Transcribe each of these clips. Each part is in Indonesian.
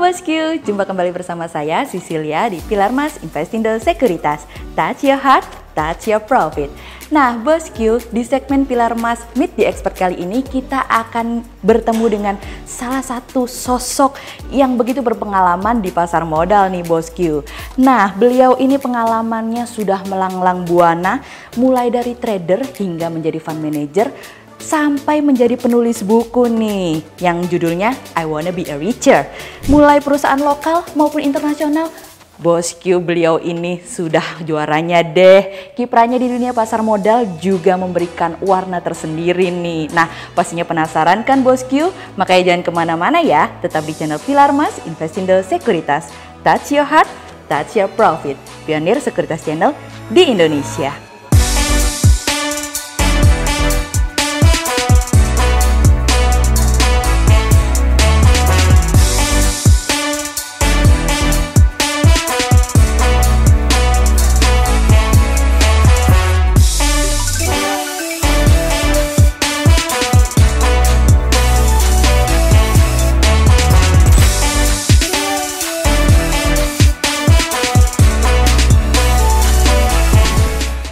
Bosku, jumpa kembali bersama saya Cecilia di Pilar Mas Investindo Sekuritas. Touch your heart, touch your profit. Nah Bosku, di segmen Pilar Mas Meet the Expert kali ini kita akan bertemu dengan salah satu sosok yang begitu berpengalaman di pasar modal nih Bosku. Nah beliau ini pengalamannya sudah melanglang buana, mulai dari trader hingga menjadi fund manager, sampai menjadi penulis buku nih yang judulnya I Wanna Be a Richer. Mulai perusahaan lokal maupun internasional, Bosku beliau ini sudah juaranya deh. Kiprahnya di dunia pasar modal juga memberikan warna tersendiri nih. Nah pastinya penasaran kan Bosku? Makanya jangan kemana-mana ya, tetap di channel Pilar Mas Investindo Sekuritas. Touch your heart, touch your profit. Pionir sekuritas channel di Indonesia.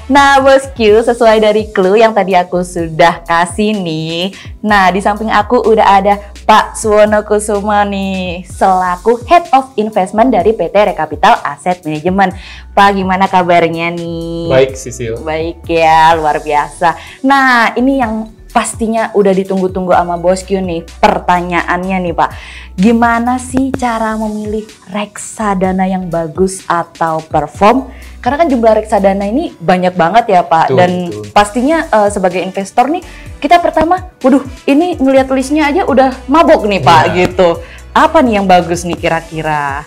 Nah Bosku, sesuai dari clue yang tadi aku sudah kasih nih. Nah di samping aku udah ada Pak Suwono Kusuma nih, selaku Head of Investment dari PT Rekapital Asset Management. Pak gimana kabarnya nih? Baik Sisil. Baik ya, luar biasa. Nah ini yang pastinya udah ditunggu-tunggu sama Bosku nih, pertanyaannya nih Pak. Gimana sih cara memilih reksadana yang bagus atau perform? Karena kan jumlah reksadana ini banyak banget ya Pak. Betul. Pastinya sebagai investor nih, kita pertama, waduh ini ngelihat listnya aja udah mabok nih Pak gitu. Apa nih yang bagus nih kira-kira?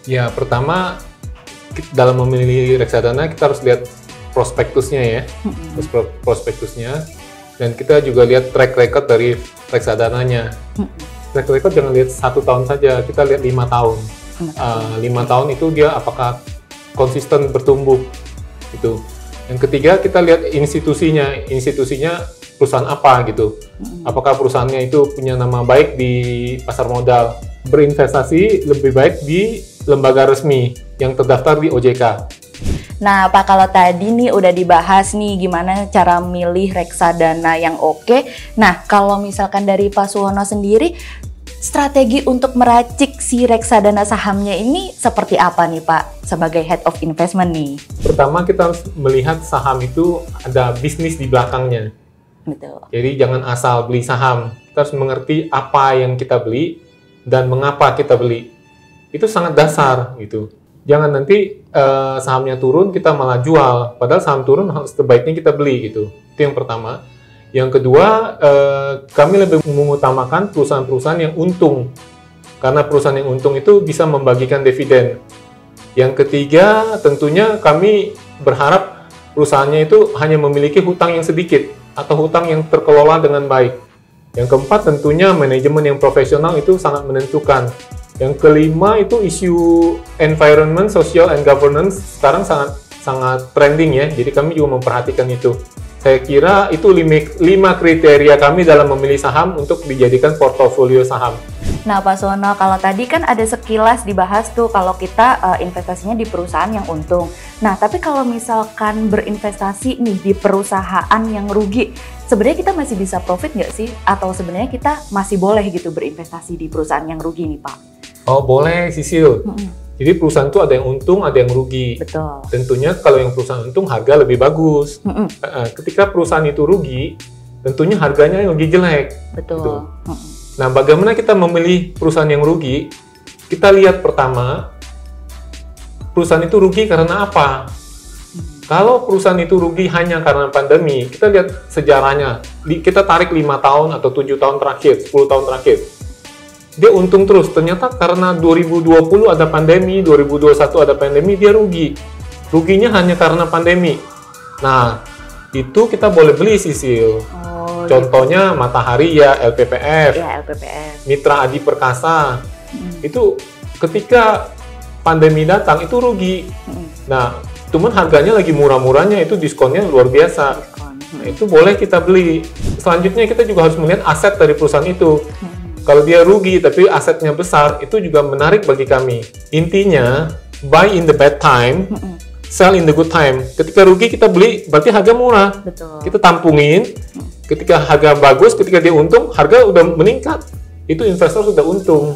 Ya pertama, dalam memilih reksadana kita harus lihat prospektusnya ya. Prospektusnya. Dan kita juga lihat track record dari reksadananya. Track record jangan lihat 1 tahun saja, kita lihat 5 tahun. 5 tahun itu dia apakah konsisten bertumbuh gitu. Yang ketiga kita lihat institusinya perusahaan apa gitu. Apakah perusahaannya itu punya nama baik di pasar modal. Berinvestasi lebih baik di lembaga resmi yang terdaftar di OJK. Nah Pak, kalau tadi nih udah dibahas nih gimana cara milih reksadana yang oke. Nah kalau misalkan dari Pak Suwono sendiri, strategi untuk meracik si reksadana sahamnya ini seperti apa nih Pak sebagai Head of Investment nih? Pertama kita harus melihat saham itu ada bisnis di belakangnya. Betul. Jadi jangan asal beli saham, kita harus mengerti apa yang kita beli dan mengapa kita beli. Itu sangat dasar gitu. Jangan nanti sahamnya turun kita malah jual, padahal saham turun sebaiknya kita beli gitu. Itu yang pertama. Yang kedua, kami lebih mengutamakan perusahaan-perusahaan yang untung, karena perusahaan yang untung itu bisa membagikan dividen. Yang ketiga, tentunya kami berharap perusahaannya itu hanya memiliki hutang yang sedikit atau hutang yang terkelola dengan baik. Yang keempat, tentunya manajemen yang profesional itu sangat menentukan. Yang kelima itu isu environment, social, and governance sekarang sangat trending ya. Jadi kami juga memperhatikan itu. Saya kira itu 5 kriteria kami dalam memilih saham untuk dijadikan portofolio saham. Nah Pak Suwono, kalau tadi kan ada sekilas dibahas tuh kalau kita investasinya di perusahaan yang untung. Nah tapi kalau misalkan berinvestasi nih di perusahaan yang rugi, sebenarnya kita masih bisa profit nggak sih? Atau sebenarnya kita masih boleh gitu berinvestasi di perusahaan yang rugi nih Pak? Oh boleh Sisil. Jadi perusahaan itu ada yang untung, ada yang rugi. Betul. Tentunya kalau yang perusahaan untung harga lebih bagus. Ketika perusahaan itu rugi, tentunya harganya lebih jelek. Betul. Gitu. Nah, bagaimana kita memilih perusahaan yang rugi? Kita lihat pertama, perusahaan itu rugi karena apa? Kalau perusahaan itu rugi hanya karena pandemi, kita lihat sejarahnya. Kita tarik 5 tahun atau 7 tahun terakhir, 10 tahun terakhir. Dia untung terus, ternyata karena 2020 ada pandemi, 2021 ada pandemi, dia rugi. Ruginya hanya karena pandemi. Nah, itu kita boleh beli Sisil. Contohnya gitu. Matahari ya, LPPF. Ya, LPPF. Mitra Adi Perkasa. Itu ketika pandemi datang, itu rugi. Nah, cuman harganya lagi murah-murahnya, itu diskonnya luar biasa. Nah, itu boleh kita beli. Selanjutnya kita juga harus melihat aset dari perusahaan itu. Kalau dia rugi tapi asetnya besar, itu juga menarik bagi kami. Intinya, buy in the bad time, sell in the good time. Ketika rugi kita beli, berarti harga murah. Betul. Kita tampungin, ketika harga bagus, ketika dia untung, harga udah meningkat. Itu investor sudah untung.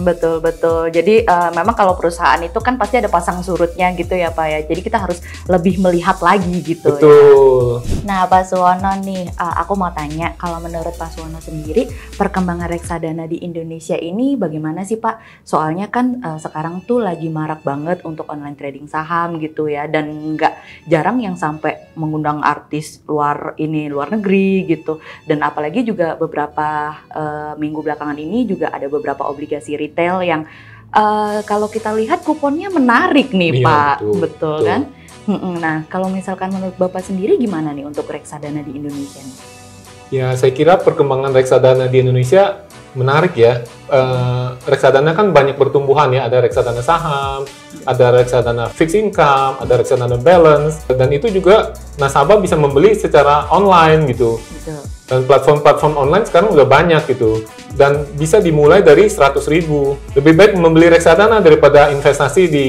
Betul. Jadi memang kalau perusahaan itu kan pasti ada pasang surutnya gitu ya Pak ya. Jadi kita harus lebih melihat lagi gitu. Betul. Ya. Nah Pak Suwono nih, aku mau tanya, kalau menurut Pak Suwono sendiri, perkembangan reksadana di Indonesia ini bagaimana sih Pak? Soalnya kan sekarang tuh lagi marak banget untuk online trading saham gitu ya. Dan nggak jarang yang sampai mengundang artis luar negeri gitu. Dan apalagi juga beberapa minggu belakangan ini juga ada beberapa obligasi retail yang kalau kita lihat kuponnya menarik nih Pak, betul kan? Nah kalau misalkan menurut Bapak sendiri gimana nih untuk reksadana di Indonesia nih? Ya saya kira perkembangan reksadana di Indonesia menarik ya. Reksadana kan banyak bertumbuhan ya, ada reksadana saham, ada reksadana fixed income, ada reksadana balance, dan itu juga nasabah bisa membeli secara online gitu. Betul. Dan platform-platform online sekarang udah banyak gitu. Dan bisa dimulai dari 100.000. Lebih baik membeli reksadana daripada investasi di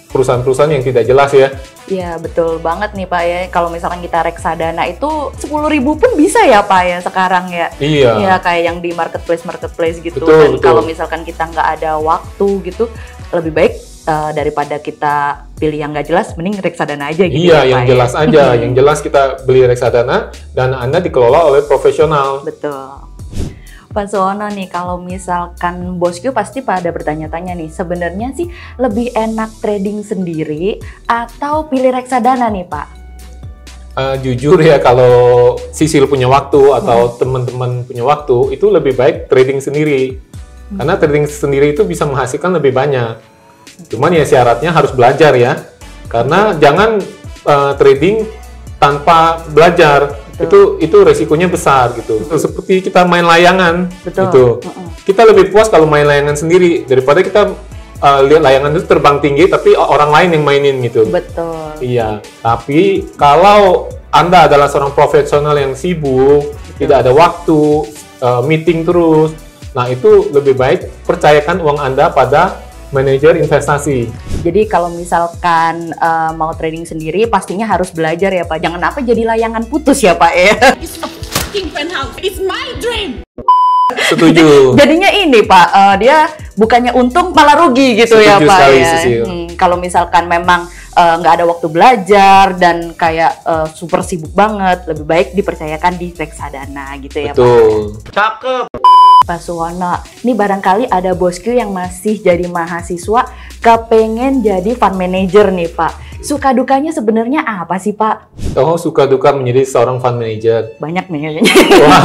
perusahaan-perusahaan yang tidak jelas ya. Iya betul banget nih Pak ya. Kalau misalkan kita reksadana itu 10.000 pun bisa ya Pak ya sekarang ya. Iya. Iya kayak yang di marketplace gitu. Betul, Dan kalau misalkan kita nggak ada waktu gitu, lebih baik daripada kita pilih yang nggak jelas, mending reksadana aja gitu. Iya, ya, yang Pak, jelas ya? aja. Yang jelas kita beli reksadana dan Anda dikelola oleh profesional. Betul. Pak Suwono nih, kalau misalkan bosku pasti pada bertanya-tanya nih, sebenarnya sih lebih enak trading sendiri atau pilih reksadana nih Pak? Jujur ya, kalau Sisil punya waktu atau teman-teman punya waktu, itu lebih baik trading sendiri. Karena trading sendiri itu bisa menghasilkan lebih banyak. Cuman ya syaratnya harus belajar ya. Karena jangan trading tanpa belajar. Itu resikonya besar gitu. Seperti kita main layangan. Betul. Gitu. Kita lebih puas kalau main layangan sendiri daripada kita lihat layangan itu terbang tinggi tapi orang lain yang mainin gitu. Betul. Iya, tapi kalau Anda adalah seorang profesional yang sibuk, tidak ada waktu, meeting terus, nah itu lebih baik percayakan uang Anda pada manajer investasi. Jadi kalau misalkan mau trading sendiri pastinya harus belajar ya Pak. Jangan apa jadi layangan putus ya Pak ya. It's a fucking penthouse. It's my dream. Setuju. Jadinya ini Pak, dia bukannya untung malah rugi gitu. Setuju ya Pak sekali, ya. Kalau misalkan memang nggak ada waktu belajar dan kayak super sibuk banget, lebih baik dipercayakan di reksadana gitu ya Pak. Betul. Cakep. Pak Suwono, ini barangkali ada bosku yang masih jadi mahasiswa kepengen jadi fund manager nih Pak. Suka dukanya sebenarnya apa sih Pak? Oh, suka duka menjadi seorang fund manager. Banyak nih kayaknya. Wah.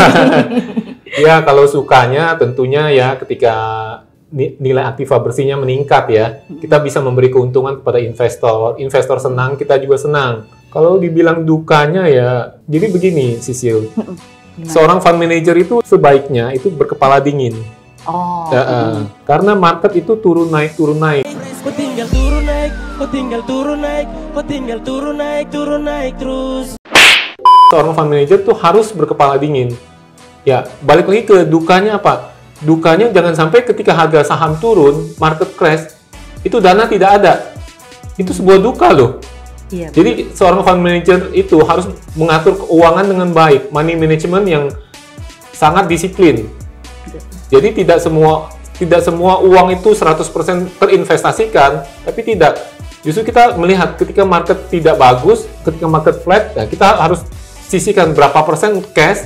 Ya, kalau sukanya tentunya ya ketika nilai aktiva bersihnya meningkat ya, kita bisa memberi keuntungan kepada investor. Investor senang, kita juga senang. Kalau dibilang dukanya ya, jadi begini Sisil. Seorang fund manager itu sebaiknya itu berkepala dingin. Oh. Karena market itu turun naik. Kau tinggal turun naik, kau tinggal turun naik, kau tinggal turun naik terus. Seorang fund manager tuh harus berkepala dingin. Ya, balik lagi ke dukanya apa? Dukanya jangan sampai ketika harga saham turun, market crash, itu dana tidak ada. Itu sebuah duka loh. Iya, jadi seorang fund manager itu harus mengatur keuangan dengan baik, money management yang sangat disiplin. Jadi tidak semua uang itu 100% terinvestasikan, tapi tidak. Justru kita melihat ketika market tidak bagus, ketika market flat, nah kita harus sisihkan berapa persen cash.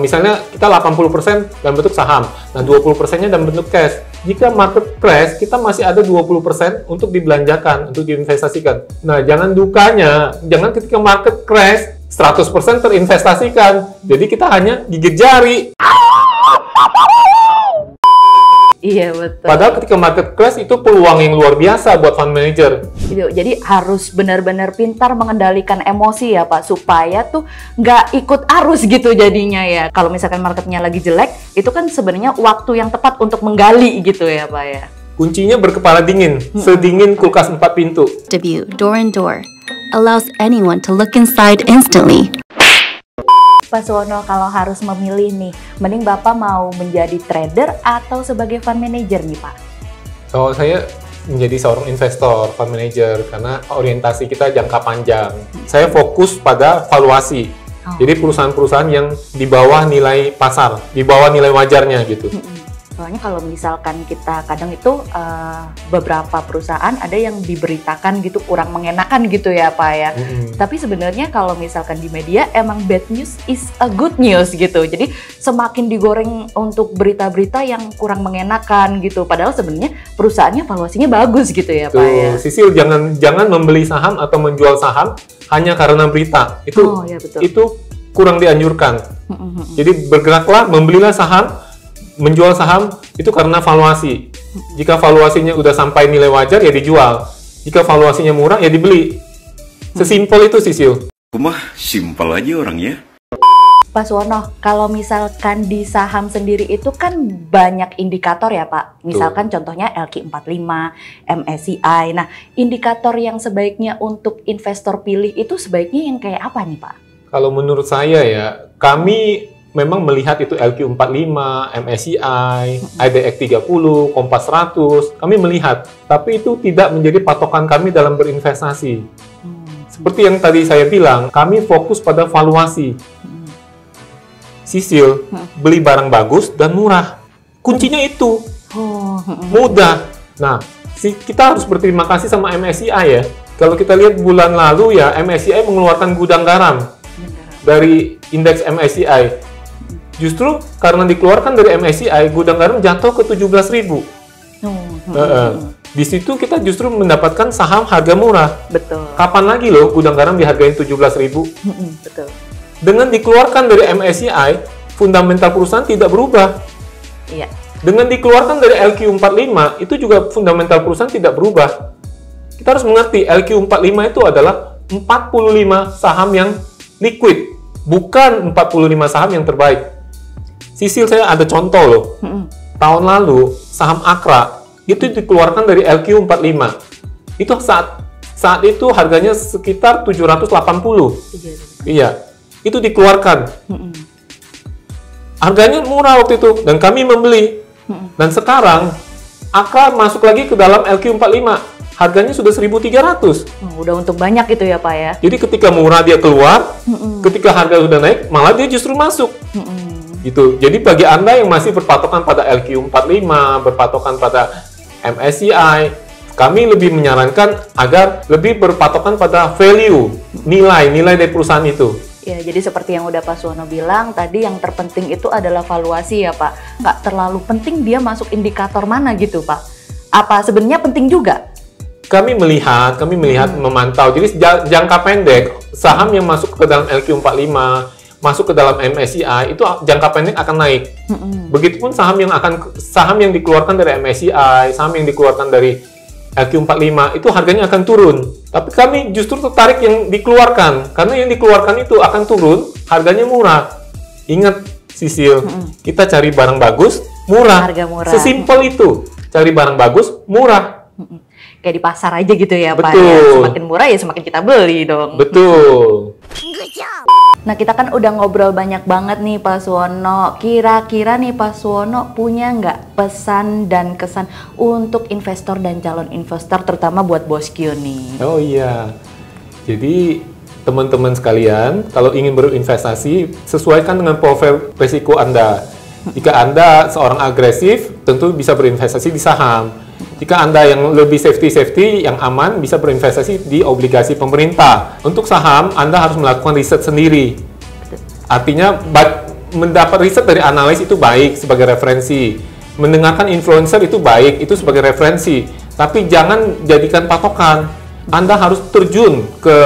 Misalnya kita 80% dalam bentuk saham, nah 20%-nya dalam bentuk cash. Jika market crash, kita masih ada 20% untuk dibelanjakan, untuk diinvestasikan. Nah, jangan dukanya, jangan ketika market crash 100% terinvestasikan. Jadi kita hanya gigit jari. Iya betul. Padahal ketika market crash itu peluang yang luar biasa buat fund manager. Jadi harus benar-benar pintar mengendalikan emosi ya Pak, supaya tuh nggak ikut arus gitu jadinya ya. Kalau misalkan marketnya lagi jelek, itu kan sebenarnya waktu yang tepat untuk menggali gitu ya Pak ya. Kuncinya berkepala dingin, sedingin kulkas 4 pintu. View door and door allows anyone to look inside instantly. Pak Suwono, kalau harus memilih nih, mending Bapak mau menjadi trader atau sebagai fund manager nih Pak? Kalau saya menjadi seorang investor, fund manager, karena orientasi kita jangka panjang. Saya fokus pada valuasi. Jadi perusahaan-perusahaan yang di bawah nilai pasar, di bawah nilai wajarnya gitu. Soalnya kalau misalkan kita kadang itu beberapa perusahaan ada yang diberitakan gitu kurang mengenakan gitu ya Pak ya. Tapi sebenarnya kalau misalkan di media emang bad news is a good news gitu. Jadi semakin digoreng untuk berita-berita yang kurang mengenakan gitu. Padahal sebenarnya perusahaannya valuasinya bagus gitu ya Pak ya. Sisil, jangan membeli saham atau menjual saham hanya karena berita. Itu kurang dianjurkan. Jadi bergeraklah, membelilah saham, menjual saham itu karena valuasi. Jika valuasinya udah sampai nilai wajar ya dijual. Jika valuasinya murah ya dibeli. Sesimpel itu Sisil. Mah simpel aja orangnya. Pak Suwono, kalau misalkan di saham sendiri itu kan banyak indikator ya Pak. Misalkan contohnya LQ45, MSCI. Nah, indikator yang sebaiknya untuk investor pilih itu sebaiknya yang kayak apa nih Pak? Kalau menurut saya ya, kami memang melihat itu LQ45, MSCI, IDX 30, Kompas 100, kami melihat. Tapi itu tidak menjadi patokan kami dalam berinvestasi. Seperti yang tadi saya bilang, kami fokus pada valuasi. Sisil, beli barang bagus dan murah. Kuncinya itu. Mudah. Nah, kita harus berterima kasih sama MSCI ya. Kalau kita lihat bulan lalu ya, MSCI mengeluarkan gudang garam dari indeks MSCI. Justru karena dikeluarkan dari MSCI, gudang garam jatuh ke 17.000. Di situ kita justru mendapatkan saham harga murah. Betul. Kapan lagi loh gudang garam dihargain 17.000? Betul. Dengan dikeluarkan dari MSCI, fundamental perusahaan tidak berubah. Iya. Dengan dikeluarkan dari LQ45, itu juga fundamental perusahaan tidak berubah. Kita harus mengerti, LQ45 itu adalah 45 saham yang liquid, bukan 45 saham yang terbaik. Sisil, saya ada contoh loh. Tahun lalu, saham Akra itu dikeluarkan dari LQ45. Itu saat itu harganya sekitar 780. Iya, itu dikeluarkan. Harganya murah waktu itu, dan kami membeli. Dan sekarang, Akra masuk lagi ke dalam LQ45. Harganya sudah 1.300. Udah untung banyak gitu ya Pak ya. Jadi ketika murah dia keluar, ketika harga sudah naik, malah dia justru masuk. Gitu. Jadi bagi Anda yang masih berpatokan pada LQ45, berpatokan pada MSCI, kami lebih menyarankan agar lebih berpatokan pada value, nilai dari perusahaan itu. Ya, jadi seperti yang udah Pak Suwono bilang, tadi yang terpenting itu adalah valuasi ya Pak. Nggak terlalu penting dia masuk indikator mana gitu Pak. Apa sebenarnya penting juga? Kami melihat memantau. Jadi jangka pendek, saham yang masuk ke dalam LQ45, masuk ke dalam MSCI itu jangka pendek akan naik. Begitupun saham yang dikeluarkan dari MSCI, saham yang dikeluarkan dari LQ45 itu harganya akan turun. Tapi kami justru tertarik yang dikeluarkan karena yang dikeluarkan itu akan turun, harganya murah. Ingat Sisil, kita cari barang bagus, murah. Harga murah. Sesimpel itu. Cari barang bagus, murah. Kayak di pasar aja gitu ya Pak. Betul. Ya. Semakin murah ya semakin kita beli dong. Betul. Nah, kita kan udah ngobrol banyak banget nih Pak Suwono. Kira-kira nih Pak Suwono punya nggak pesan dan kesan untuk investor dan calon investor, terutama buat Bosq nih? Oh iya. Jadi teman-teman sekalian, kalau ingin berinvestasi, sesuaikan dengan profil risiko Anda. Jika Anda seorang agresif, tentu bisa berinvestasi di saham. Jika Anda yang lebih safety, yang aman, bisa berinvestasi di obligasi pemerintah. Untuk saham, Anda harus melakukan riset sendiri. Artinya, mendapat riset dari analis itu baik sebagai referensi. Mendengarkan influencer itu baik, itu sebagai referensi. Tapi jangan jadikan patokan. Anda harus terjun ke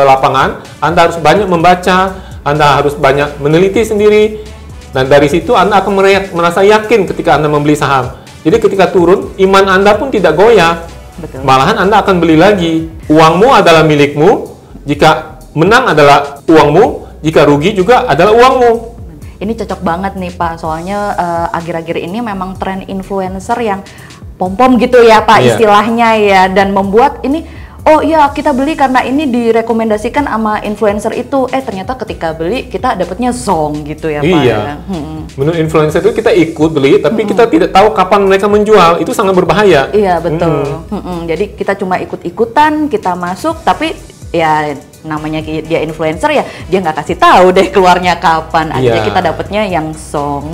lapangan, Anda harus banyak membaca, Anda harus banyak meneliti sendiri. Dan dari situ Anda akan merasa yakin ketika Anda membeli saham. Jadi ketika turun, iman Anda pun tidak goyah. Betul. Malahan Anda akan beli lagi. Uangmu adalah milikmu, jika menang adalah uangmu, jika rugi juga adalah uangmu. Ini cocok banget nih Pak, soalnya akhir-akhir ini memang tren influencer yang pom-pom gitu ya Pak, istilahnya ya. Dan membuat ini oh iya kita beli karena ini direkomendasikan sama influencer itu, ternyata ketika beli kita dapatnya zong gitu ya Pak. Iya. Menurut influencer itu kita ikut beli, tapi kita tidak tahu kapan mereka menjual, itu sangat berbahaya. Iya betul. Jadi kita cuma ikut-ikutan, kita masuk, tapi ya namanya dia influencer ya, dia nggak kasih tahu deh keluarnya kapan. Akhirnya kita dapatnya yang zong.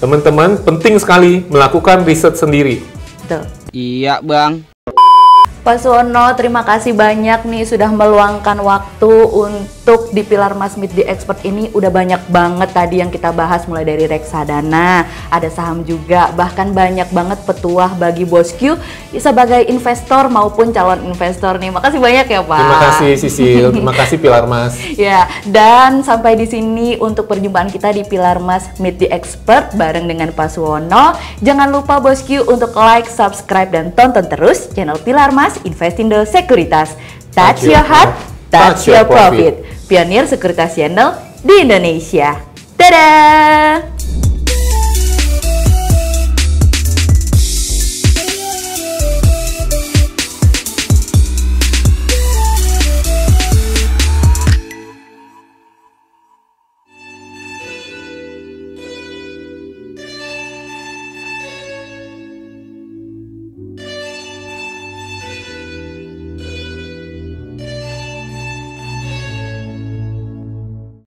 Teman-teman, penting sekali melakukan riset sendiri. Betul. Iya Bang. Pak Suwono, terima kasih banyak nih sudah meluangkan waktu untuk di Pilar Mas Meet the Expert ini. Udah banyak banget tadi yang kita bahas, mulai dari reksadana, ada saham juga, bahkan banyak banget petuah bagi Bosku sebagai investor maupun calon investor nih. Makasih banyak ya Pak. Terima kasih Sisil, terima kasih Pilar Mas. Ya, dan sampai di sini untuk perjumpaan kita di Pilar Mas Meet the Expert bareng dengan Pak Suwono. Jangan lupa Bosku untuk like, subscribe, dan tonton terus channel Pilar Mas Investindo Sekuritas. Touch your heart, touch your profit. Pionir Sekuritas Channel di Indonesia. Dadah!